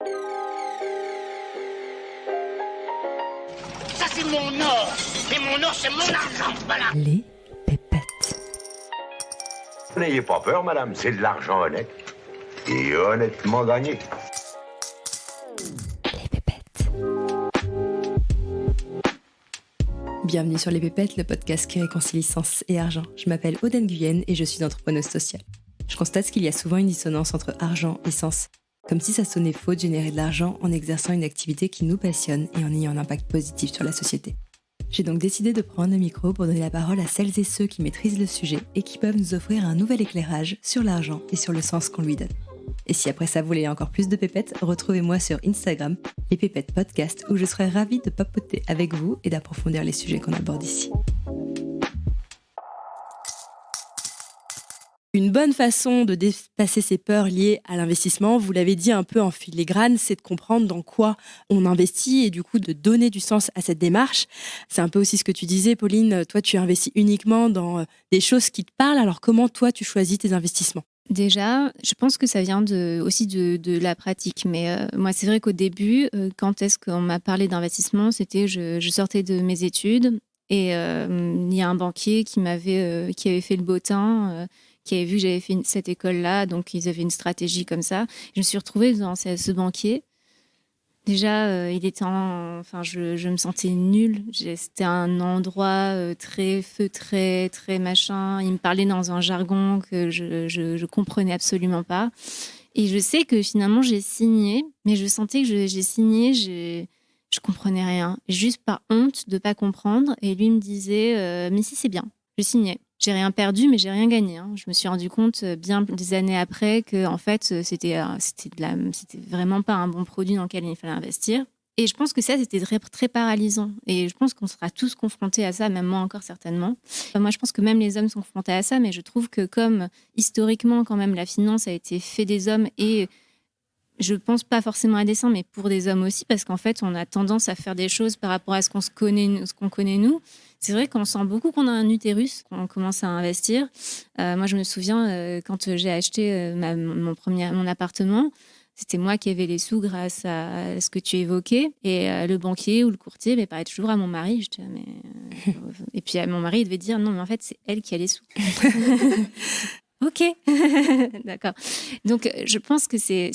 Ça, c'est mon or. Et mon or, c'est mon argent. Voilà. Les pépettes. N'ayez pas peur, madame, c'est de l'argent honnête. Et honnêtement gagné. Les pépettes. Bienvenue sur Les Pépettes, le podcast qui réconcilie sens et argent. Je m'appelle Aude Nguyen et je suis entrepreneuse sociale. Je constate qu'il y a souvent une dissonance entre argent et sens. Comme si ça sonnait faux de générer de l'argent en exerçant une activité qui nous passionne et en ayant un impact positif sur la société. J'ai donc décidé de prendre le micro pour donner la parole à celles et ceux qui maîtrisent le sujet et qui peuvent nous offrir un nouvel éclairage sur l'argent et sur le sens qu'on lui donne. Et si après ça vous voulez encore plus de pépettes, retrouvez-moi sur Instagram, les pépettes podcast, où je serai ravie de papoter avec vous et d'approfondir les sujets qu'on aborde ici. Une bonne façon de dépasser ses peurs liées à l'investissement, vous l'avez dit un peu en filigrane, c'est de comprendre dans quoi on investit et du coup de donner du sens à cette démarche. C'est un peu aussi ce que tu disais, Pauline, toi tu investis uniquement dans des choses qui te parlent, alors comment toi tu choisis tes investissements ? Déjà, je pense que ça vient aussi de la pratique. Mais moi, c'est vrai qu'au début, quand est-ce qu'on m'a parlé d'investissement, c'était je sortais de mes études et il y a un banquier qui avait fait le bottin, qui avait vu que j'avais fait cette école-là, donc ils avaient une stratégie comme ça. Je me suis retrouvée dans ce banquier. Déjà, je me sentais nulle. C'était un endroit très feutré, très machin. Il me parlait dans un jargon que je comprenais absolument pas. Et je sais que finalement, j'ai signé, mais je sentais que j'ai signé, je comprenais rien. Juste par honte de pas comprendre. Et lui me disait, mais si, c'est bien. Je signais. J'ai rien perdu, mais j'ai rien gagné. Je me suis rendu compte bien des années après que en fait, c'était vraiment pas un bon produit dans lequel il fallait investir. Et je pense que ça, c'était très, très paralysant. Et je pense qu'on sera tous confrontés à ça, même moi encore certainement. Enfin, moi, je pense que même les hommes sont confrontés à ça, mais je trouve que comme historiquement, quand même, la finance a été fait des hommes et je pense pas forcément à dessein, mais pour des hommes aussi, parce qu'en fait, on a tendance à faire des choses par rapport à ce qu'on connaît nous. C'est vrai qu'on sent beaucoup qu'on a un utérus, qu'on commence à investir. Moi, je me souviens, quand j'ai acheté mon appartement, c'était moi qui avais les sous grâce à ce que tu évoquais. Et le banquier ou le courtier parlait toujours à mon mari. Je disais, et puis mon mari, il devait dire, non, mais en fait, c'est elle qui a les sous. Ok, d'accord. Donc, je pense que c'est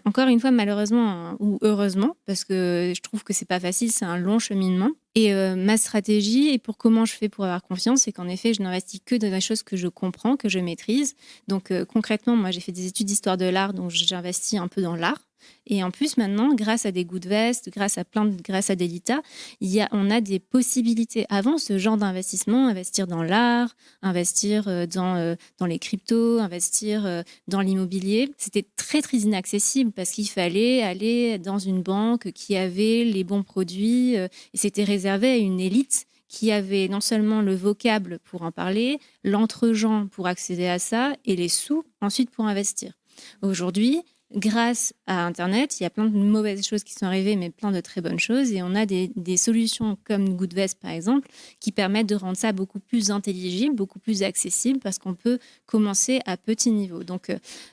encore une fois, malheureusement ou heureusement, parce que je trouve que c'est pas facile, c'est un long cheminement. Et ma stratégie, et pour comment je fais pour avoir confiance, c'est qu'en effet, je n'investis que dans des choses que je comprends, que je maîtrise. Donc, concrètement, moi, j'ai fait des études d'histoire de l'art, donc j'investis un peu dans l'art. Et en plus, maintenant, grâce à des Goodvest, grâce à Delita, on a des possibilités. Avant, ce genre d'investissement, investir dans l'art, investir dans les cryptos, investir dans l'immobilier, c'était très, très inaccessible parce qu'il fallait aller dans une banque qui avait les bons produits et c'était réservé à une élite qui avait non seulement le vocable pour en parler, l'entre-gens pour accéder à ça et les sous ensuite pour investir. Aujourd'hui, grâce à Internet, il y a plein de mauvaises choses qui sont arrivées, mais plein de très bonnes choses. Et on a des solutions comme Goodvest, par exemple, qui permettent de rendre ça beaucoup plus intelligible, beaucoup plus accessible, parce qu'on peut commencer à petit niveau. Donc,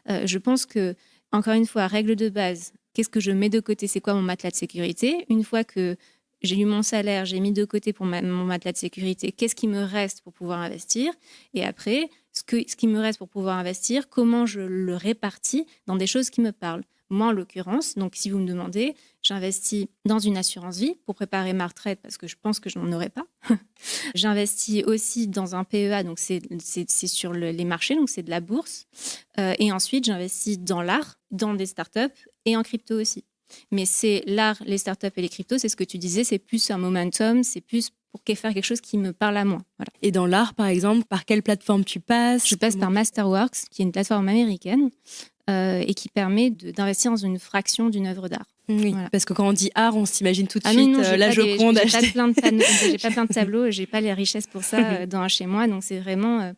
je pense que, encore une fois, règle de base, qu'est-ce que je mets de côté ? C'est quoi mon matelas de sécurité ? Une fois que j'ai eu mon salaire, j'ai mis de côté pour mon matelas de sécurité, qu'est-ce qui me reste pour pouvoir investir ? Et après, ce qui me reste pour pouvoir investir, comment je le répartis dans des choses qui me parlent. Moi, en l'occurrence, donc si vous me demandez, j'investis dans une assurance vie pour préparer ma retraite parce que je pense que je n'en aurai pas. J'investis aussi dans un PEA, donc c'est sur les marchés, donc c'est de la bourse. Et ensuite, j'investis dans l'art, dans des startups et en crypto aussi. Mais c'est l'art, les startups et les cryptos, c'est ce que tu disais, c'est plus un momentum, c'est plus pour faire quelque chose qui me parle à moi. Voilà. Et dans l'art, par exemple, par quelle plateforme tu passes ? Je passe par Masterworks, qui est une plateforme américaine et qui permet d'investir dans une fraction d'une œuvre d'art. Oui, voilà. Parce que quand on dit art, on s'imagine tout de suite non, la Joconde achetée. J'ai pas plein de tableaux, j'ai pas les richesses pour ça chez moi, donc c'est vraiment,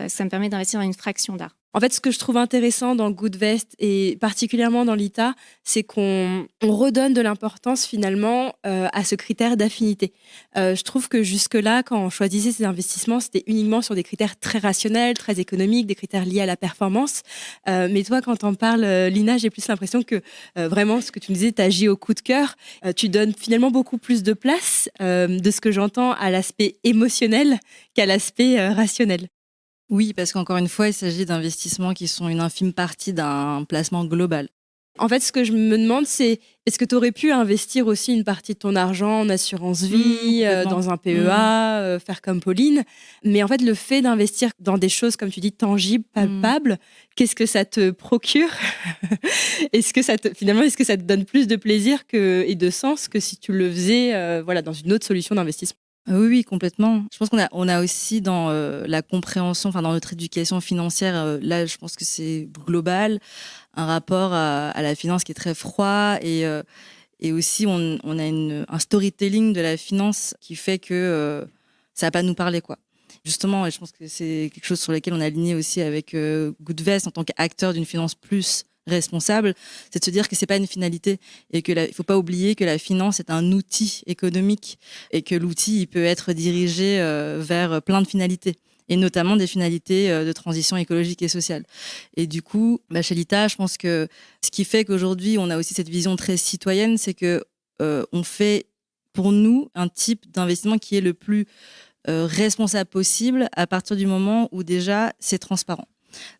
ça me permet d'investir dans une fraction d'art. En fait, ce que je trouve intéressant dans Goodvest et particulièrement dans l'ITA, c'est qu'on redonne de l'importance finalement à ce critère d'affinité. Je trouve que jusque-là, quand on choisissait ces investissements, c'était uniquement sur des critères très rationnels, très économiques, des critères liés à la performance. Mais toi, quand t'en parles, Lina, j'ai plus l'impression que vraiment, ce que tu me disais, t'agis au coup de cœur. Tu donnes finalement beaucoup plus de place, de ce que j'entends, à l'aspect émotionnel qu'à l'aspect rationnel. Oui, parce qu'encore une fois, il s'agit d'investissements qui sont une infime partie d'un placement global. En fait, ce que je me demande, c'est est-ce que tu aurais pu investir aussi une partie de ton argent en assurance vie, dans un PEA, faire comme Pauline. Mais en fait, le fait d'investir dans des choses, comme tu dis, tangibles, palpables, qu'est-ce que ça te procure? Est-ce que ça te donne plus de plaisir et de sens que si tu le faisais dans une autre solution d'investissement? Oui, complètement. Je pense qu'on a aussi dans la compréhension, enfin dans notre éducation financière, là, je pense que c'est global, un rapport à la finance qui est très froid et aussi on a un storytelling de la finance qui fait que ça va pas nous parler, quoi. Justement, et je pense que c'est quelque chose sur lequel on est aligné aussi avec Goodvest en tant qu'acteur d'une finance plus responsable, c'est de se dire que c'est pas une finalité et que il faut pas oublier que la finance est un outil économique et que l'outil il peut être dirigé vers plein de finalités et notamment des finalités de transition écologique et sociale. Et du coup, chez l'ITA, je pense que ce qui fait qu'aujourd'hui on a aussi cette vision très citoyenne, c'est que on fait pour nous un type d'investissement qui est le plus responsable possible à partir du moment où déjà c'est transparent.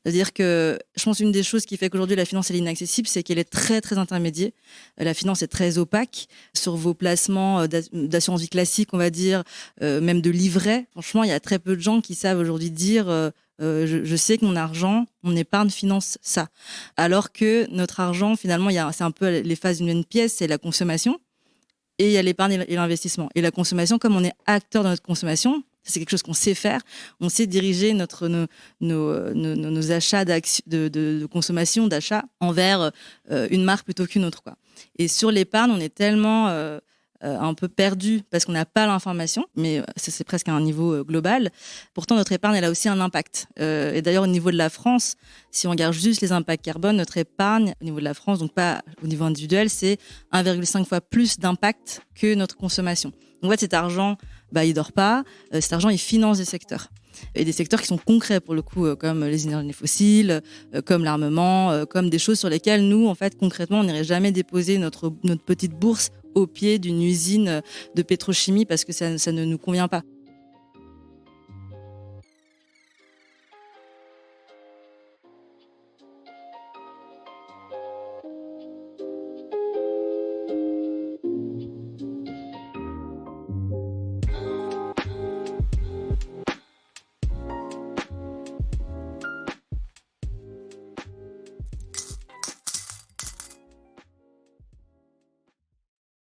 C'est-à-dire que je pense une des choses qui fait qu'aujourd'hui la finance elle est inaccessible, c'est qu'elle est très très intermédiaire. La finance est très opaque sur vos placements d'assurance vie classique, on va dire, même de livret. Franchement, il y a très peu de gens qui savent aujourd'hui dire je sais que mon argent, mon épargne finance ça. Alors que notre argent, finalement, c'est un peu les phases d'une même pièce, c'est la consommation et il y a l'épargne et l'investissement. Et la consommation, comme on est acteur de notre consommation, c'est quelque chose qu'on sait faire. On sait diriger nos achats de consommation, d'achat envers une marque plutôt qu'une autre, quoi. Et sur l'épargne, on est tellement un peu perdu parce qu'on n'a pas l'information, mais c'est presque à un niveau global. Pourtant, notre épargne, elle a aussi un impact. Et d'ailleurs, au niveau de la France, si on regarde juste les impacts carbone, notre épargne, au niveau de la France, donc pas au niveau individuel, c'est 1,5 fois plus d'impact que notre consommation. Donc, en fait, cet argent, il dort pas. Cet argent, il finance des secteurs. Et des secteurs qui sont concrets, pour le coup, comme les énergies fossiles, comme l'armement, comme des choses sur lesquelles nous, en fait, concrètement, on n'irait jamais déposer notre petite bourse au pied d'une usine de pétrochimie parce que ça ne nous convient pas.